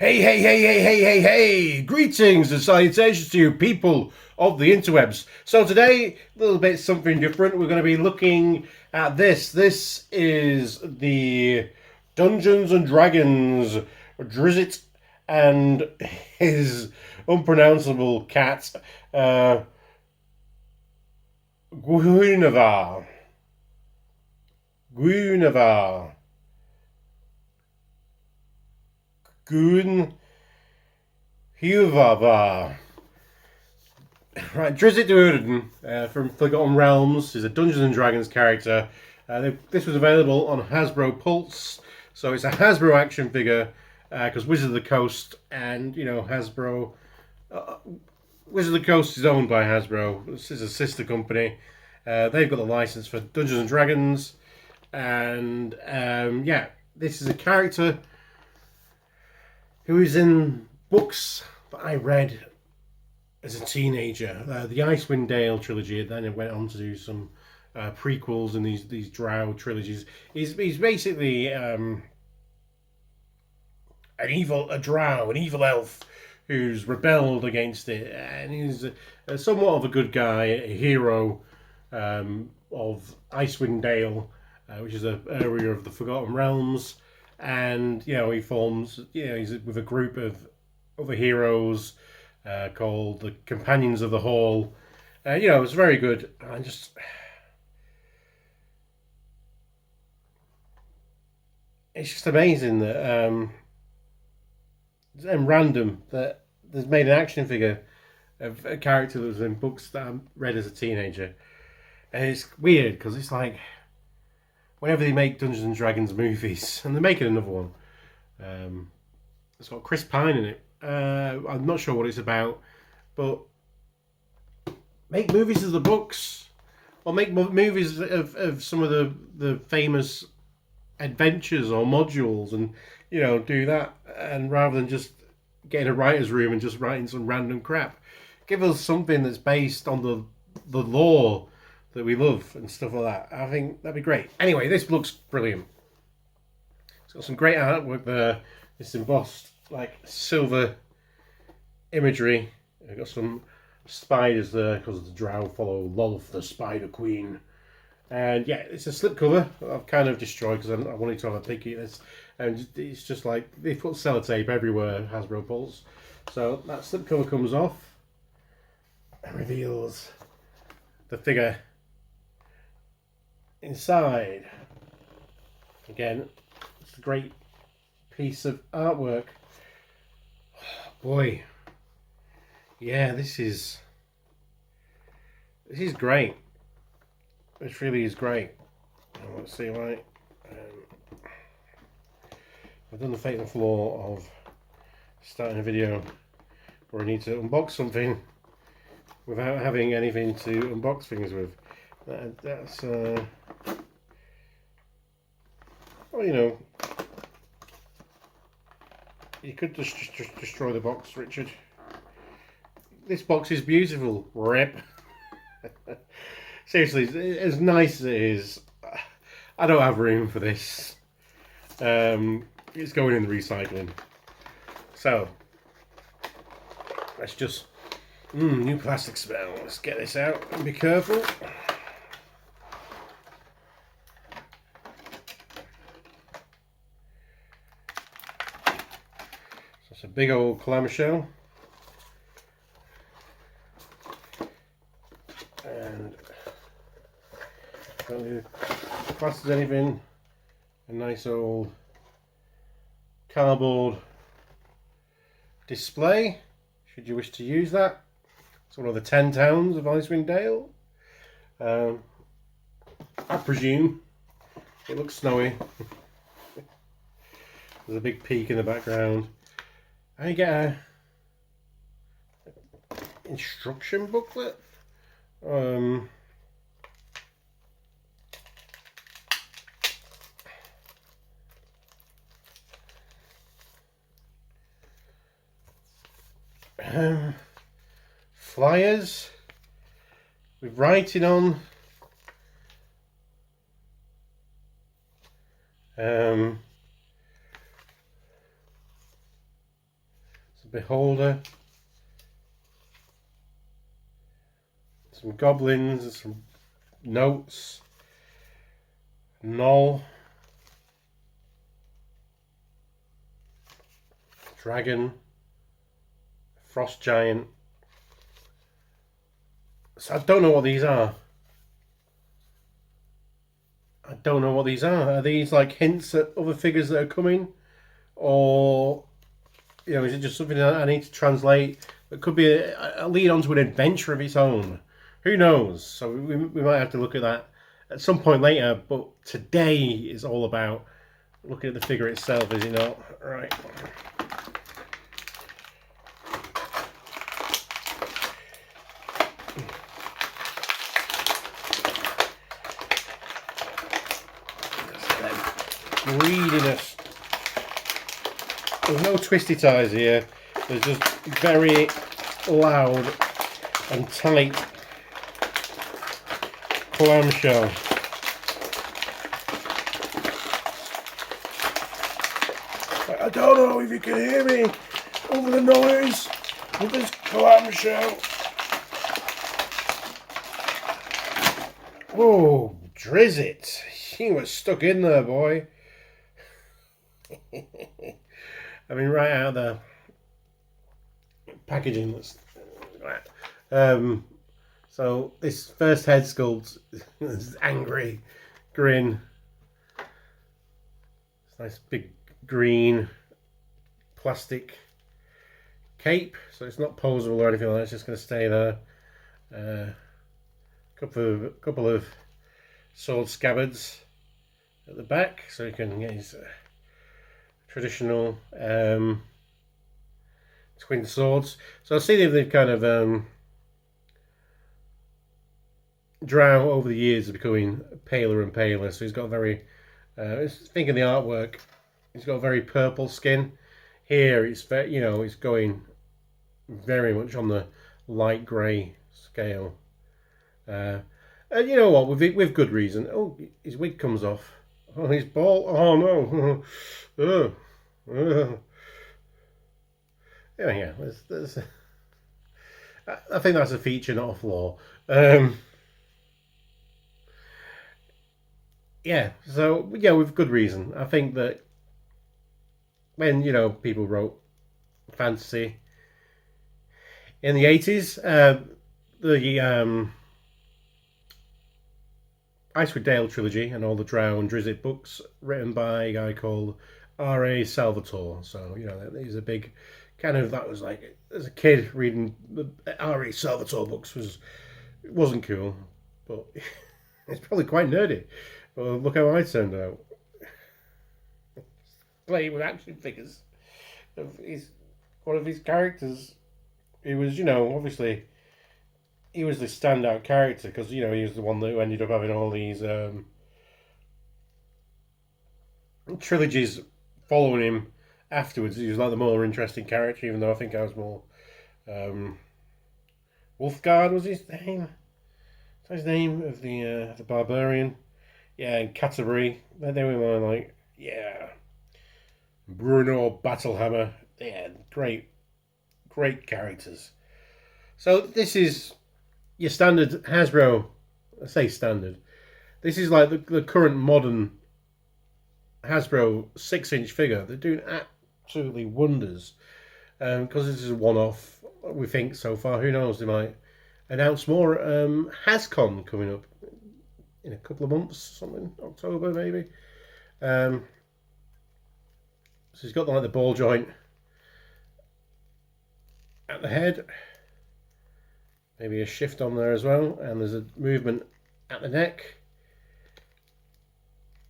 Hey! Greetings and salutations to you, people of the interwebs. So today, a little bit something different. We're going to be looking at this. This is the Dungeons and Dragons Drizzt and his unpronounceable cat, Guenhwyvar. Guenhwyvar. Guenhwyvar. Right, Drizzt Do'urden from Forgotten Realms is a Dungeons and Dragons character. This was available on Hasbro Pulse, so it's a Hasbro action figure because Wizard of the Coast and Hasbro. Wizard of the Coast is owned by Hasbro. This is a sister company. They've got the license for Dungeons and Dragons, and yeah, this is a character who is in books that I read as a teenager. The Icewind Dale trilogy, and then it went on to do some prequels in these Drow trilogies. He's basically a Drow, an evil elf who's rebelled against it, and he's somewhat of a good guy, a hero of Icewind Dale, which is an area of the Forgotten Realms. And he forms, he's with a group of other heroes called the Companions of the Hall. It's very good. And it's just amazing that and random that there's made an action figure of a character that was in books that I read as a teenager. And it's weird because it's like, whenever they make Dungeons and Dragons movies, and they're making another one, it's got Chris Pine in it. I'm not sure what it's about, but make movies of the books, or make movies of some of the famous adventures or modules, and do that. And rather than just getting a writer's room and just writing some random crap, give us something that's based on the lore that we love and stuff like that. I think that'd be great. Anyway, this looks brilliant. It's got some great artwork there. It's embossed like silver imagery. I've got some spiders there because the Drow follow Lolth, the Spider Queen. And yeah, it's a slipcover I've kind of destroyed because I wanted to have a peek at this. And it's just like they put sellotape everywhere, Hasbro Pulse. So that slipcover comes off and reveals the figure inside. Again, it's a great piece of artwork. Boy, yeah, this is great. This really is great. Let's see, right? I've done the fatal flaw of starting a video where I need to unbox something without having anything to unbox things with. That's well, you could just destroy the box, Richard. This box is beautiful. Rip. Seriously, as nice as it is, I don't have room for this. It's going in the recycling. So let's just new plastic smell. Let's get this out and be careful. So it's a big old clamshell. And don't do class as anything. A nice old cardboard display, should you wish to use that. It's one of the 10 towns of Icewind Dale. I presume it looks snowy. There's a big peak in the background. And you get a instruction booklet. Flyers with writing on. It's a beholder. Some goblins and some notes. Knoll. Dragon. Frost giant. So I don't know what these are. I don't know what these are. Are these like hints at other figures that are coming? Or, you know, is it just something that I need to translate? It could be a lead on to an adventure of its own. Who knows? So we might have to look at that at some point later. But today is all about looking at the figure itself, is it not? Right. Greediness. There's no twisty ties here. There's just very loud and tight clamshell. I don't know if you can hear me over the noise of this clamshell. Oh, Drizzt, you were stuck in there, boy. I mean, right out of the packaging. So this first head sculpt, this angry grin. It's nice big green plastic cape, so it's not posable or anything like that. It's just going to stay there. Couple of sword scabbards at the back, so you can get his traditional twin swords. So I see they've kind of Drow over the years is becoming paler and paler. So he's got very, think of the artwork, he's got a very purple skin. Here it's very, you know, it's going very much on the light grey scale. And you know what, with good reason. Oh, his wig comes off. Oh, he's bald. Oh no. Yeah. I think that's a feature, not a flaw. Yeah. So yeah, with good reason. I think that when, you know, people wrote fantasy in the 80s, the Icewind Dale trilogy and all the Drow and Drizzt books written by a guy called R.A. Salvatore. So, you know, he's a big kind of, that was like, as a kid reading the R.A. Salvatore books wasn't cool, but it's probably quite nerdy. Well, look how I turned out. Playing with action figures of one of his characters. He was, you know, obviously he was the standout character because, you know, he was the one that ended up having all these trilogies following him afterwards. He was like the more interesting character, even though I think I was more Wolfguard was his name. What's his name of the barbarian? Yeah, and Canterbury. They were like, yeah, Bruno Battlehammer. Yeah, great characters. So this is your standard Hasbro. I say standard. This is like the current modern Hasbro 6-inch figure. They're doing absolutely wonders. Because this is a one-off, we think so far. Who knows? They might announce more. HasCon coming up in a couple of months, something, October maybe. So he's got like the ball joint at the head. Maybe a shift on there as well, and there's a movement at the neck.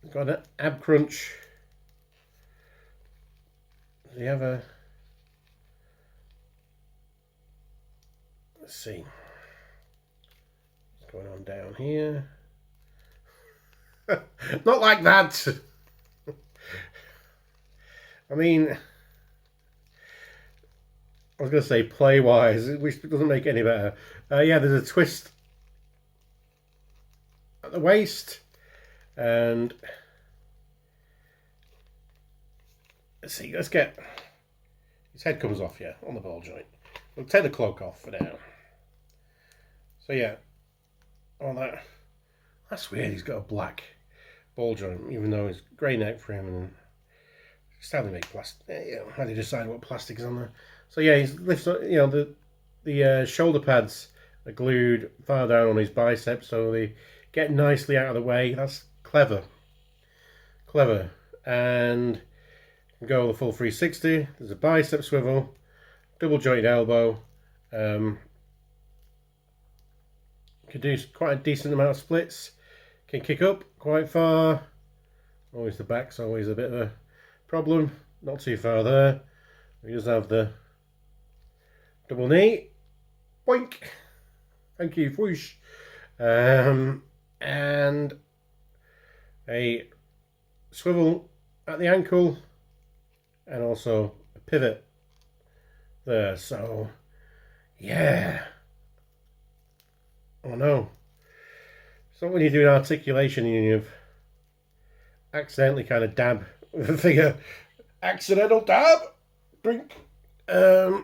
He's got an ab crunch. Does he have a... Let's see. What's going on down here? Not like that! I mean... I was going to say play-wise, which doesn't make it any better. Yeah, there's a twist at the waist. And let's see, let's get His head comes off, yeah, on the ball joint. We'll take the cloak off for now. So yeah, all that. That's weird. He's got a black ball joint, even though it's grey neck for him. And just how they make plastic. You know, how they decide what plastic is on there. So yeah, he's lifts. You know, the shoulder pads are glued far down on his biceps, so they get nicely out of the way. That's clever. Clever. And go the full 360. There's a bicep swivel, double jointed elbow. Can do quite a decent amount of splits. Can kick up quite far. Always the back's always a bit of a problem. Not too far there. We just have the double knee. Boink. Thank you, whoosh. And a swivel at the ankle. And also a pivot there. So, yeah. Oh no. So when you do an articulation and you've accidentally kind of dab with a figure. Accidental dab! Drink. But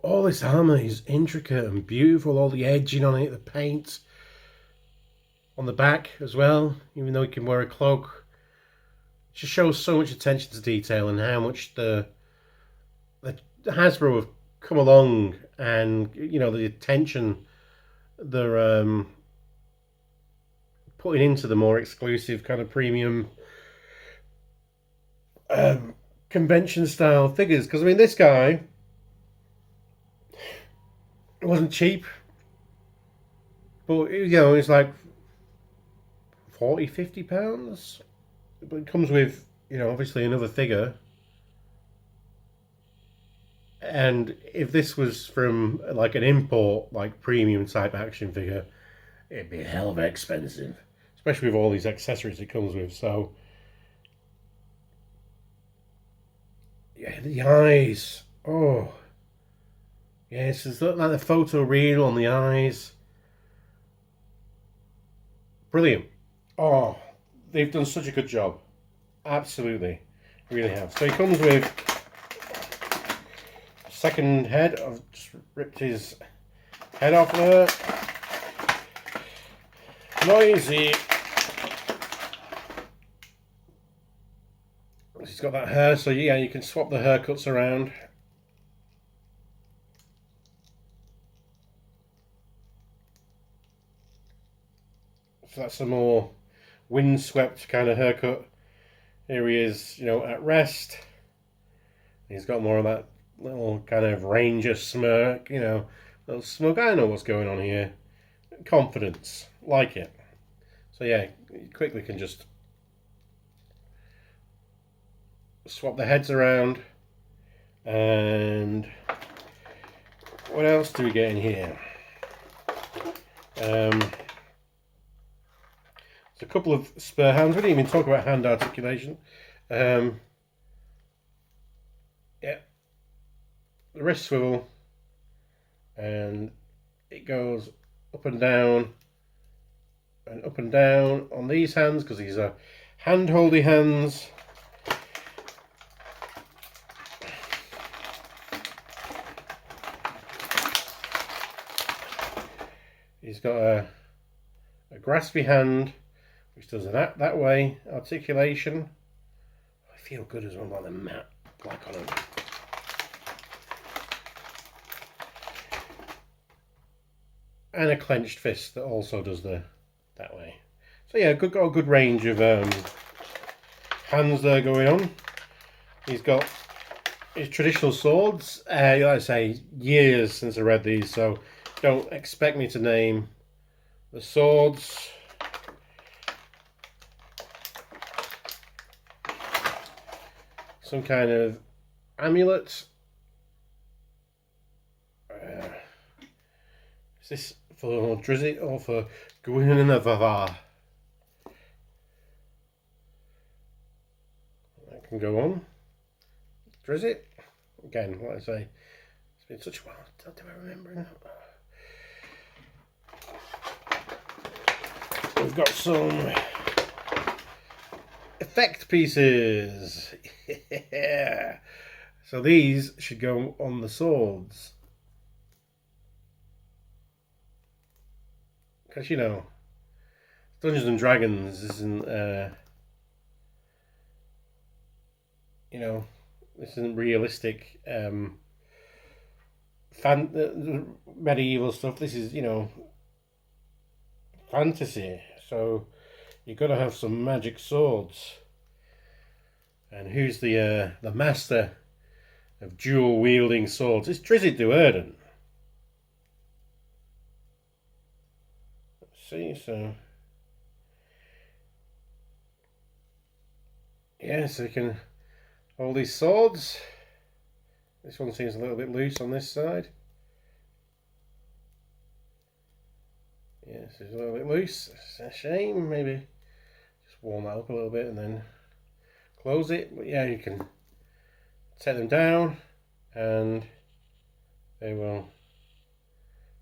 all this armour is intricate and beautiful. All the edging on it, the paint. On the back as well, even though he can wear a cloak. It just shows so much attention to detail and how much the Hasbro have come along, and you know the attention they're putting into the more exclusive kind of premium convention style figures. Because I mean, this guy, it wasn't cheap, but you know it's like £40–50, but it comes with, you know, obviously another figure. And if this was from like an import, like premium type action figure, it'd be a hell of expensive, especially with all these accessories it comes with. So yeah, the eyes, oh yes, it's like the photo real on the eyes. Brilliant. Oh, they've done such a good job. Absolutely. Really have. So he comes with a second head. I've just ripped his head off there. Noisy. He's got that hair, so yeah, you can swap the haircuts around. So that's a more windswept kind of haircut. Here he is, you know, at rest. He's got more of that little kind of ranger smirk, you know, little smug. I know what's going on here. Confidence, like it. So yeah, you quickly can just swap the heads around. And what else do we get in here? There's a couple of spare hands. We didn't even talk about hand articulation. Yeah, the wrist swivel, and it goes up and down on these hands because these are hand-holdy hands. He's got a graspy hand, which does that way, articulation. I feel good as well by the matte black on him. And a clenched fist that also does that way. So yeah, got a good range of hands there going on. He's got his traditional swords. Like I say, years since I read these, so don't expect me to name the swords. Some kind of amulet. Is this for Drizzt or for Guenhwyvar? That can go on. Drizzt. Again, like I say, it's been such a while. Do I remember now? We've got some effect pieces. Yeah. So these should go on the swords. Because, you know, Dungeons and Dragons isn't, you know, this isn't realistic medieval stuff. This is, you know, fantasy. So you've got to have some magic swords. And who's the master of dual wielding swords? It's Drizzt Do'urden. Let's see, so yeah, so you can hold these swords. This one seems a little bit loose on this side. Yes, it's a little bit loose. It's a shame. Maybe just warm that up a little bit and then close it. But yeah, you can set them down and they will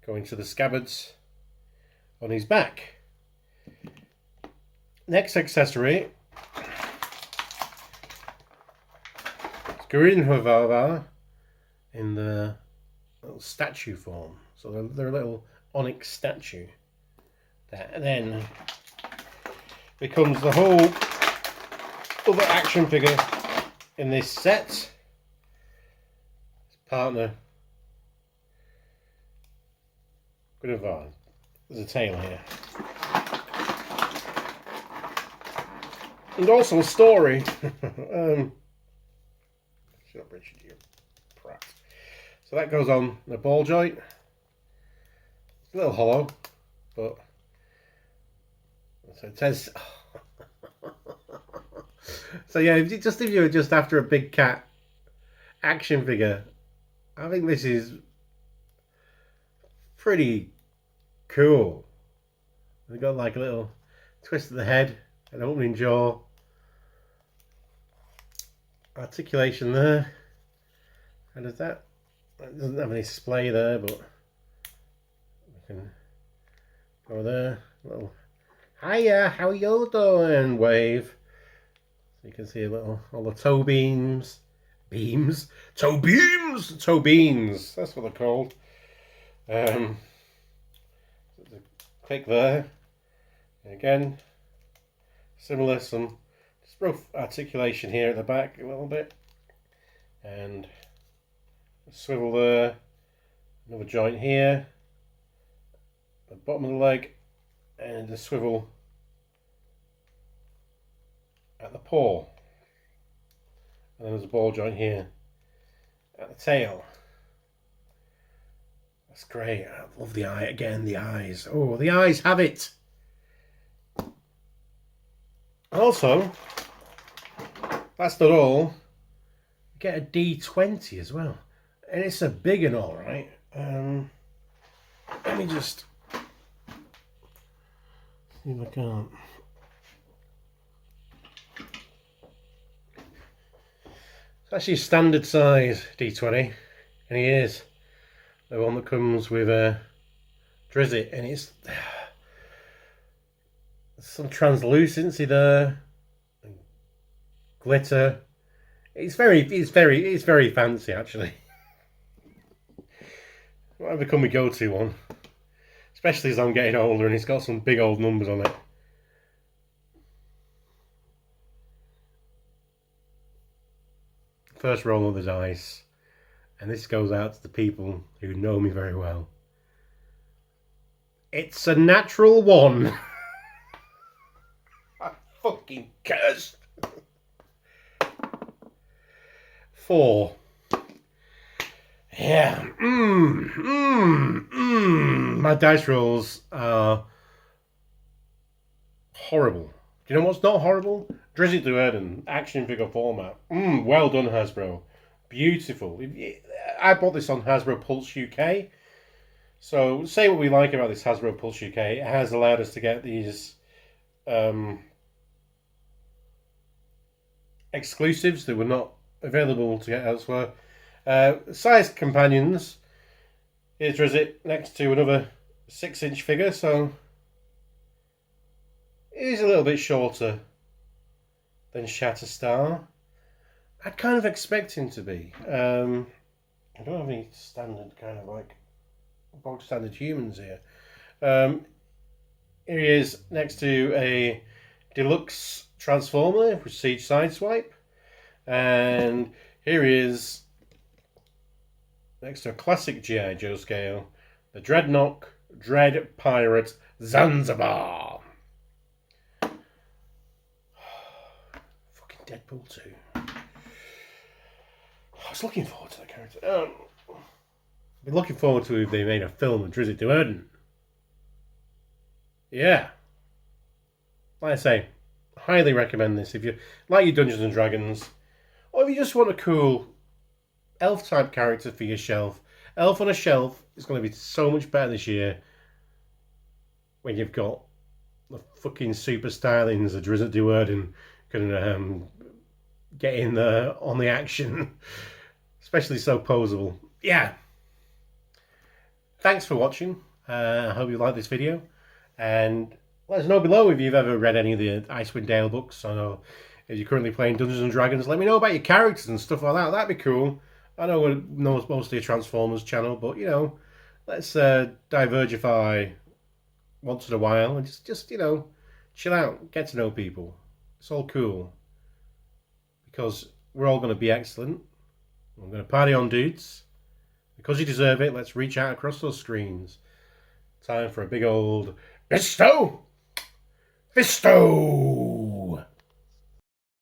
go into the scabbards on his back. Next accessory is Guenhwyvar in the little statue form. So they're a little onyx statue. That then becomes the whole other action figure in this set. His partner Guenhwyvar. There's a tail here. And also a story. Shut up, Richard, you prat. So that goes on the ball joint. It's a little hollow, but so it says. So yeah, if you're just after a big cat action figure, I think this is pretty cool. They've got like a little twist of the head, an opening jaw, articulation there. How does that? It doesn't have any splay there, but we can go there. Little hiya, how you doing? Wave. So you can see a little all the toe beams, toe beams. That's what they're called. Click there. And again, similar, some just rough articulation here at the back a little bit, and a swivel there. Another joint here, the bottom of the leg, and a swivel at the paw, and then there's a ball joint here at the tail. That's great. I love the eye again. The eyes. Oh, the eyes have it. Also, that's not all. Get a D20 as well, and it's a big and all right. Let me just see if I can't. It's actually a standard size D20, and he is the one that comes with Drizzt, and it's some translucency there, and glitter. It's very fancy actually. Might become my go-to one, especially as I'm getting older, and it's got some big old numbers on it. First roll of the dice, and this goes out to the people who know me very well. It's a natural one. I fucking cursed. 4. Yeah. My dice rolls are horrible. Do you know what's not horrible? Drizzt Do'urden, action figure format. Well done, Hasbro. Beautiful. I bought this on Hasbro Pulse UK. So, say what we like about this Hasbro Pulse UK. It has allowed us to get these exclusives that were not available to get elsewhere. Size companions. Here's Drizzt next to another 6-inch figure, so it is a little bit shorter than Shatterstar. I'd kind of expect him to be. I don't have any standard kind of like bog standard humans here. Here he is next to a deluxe Transformer with Siege Sideswipe. And here he is next to a classic G.I. Joe scale, the Dreadnought Dread Pirate Zanzibar. Fucking Deadpool 2. I was looking forward to that character. I've been looking forward to if they made a film of Drizzt Do'urden. Yeah. Like I say, highly recommend this if you like your Dungeons and Dragons, or if you just want a cool elf type character for your shelf. Elf on a shelf is going to be so much better this year when you've got the fucking super stylings of Drizzt Do'urden can get in there on the action. Especially so posable. Yeah. Thanks for watching. I hope you liked this video. And let us know below if you've ever read any of the Icewind Dale books. I know if you're currently playing Dungeons and Dragons, let me know about your characters and stuff like that. That'd be cool. I know we're mostly a Transformers channel, but you know, let's divergify once in a while and just you know, chill out, get to know people. It's all cool. Because we're all going to be excellent. I'm going to party on, dudes. Because you deserve it, let's reach out across those screens. Time for a big old Fisto! Fisto!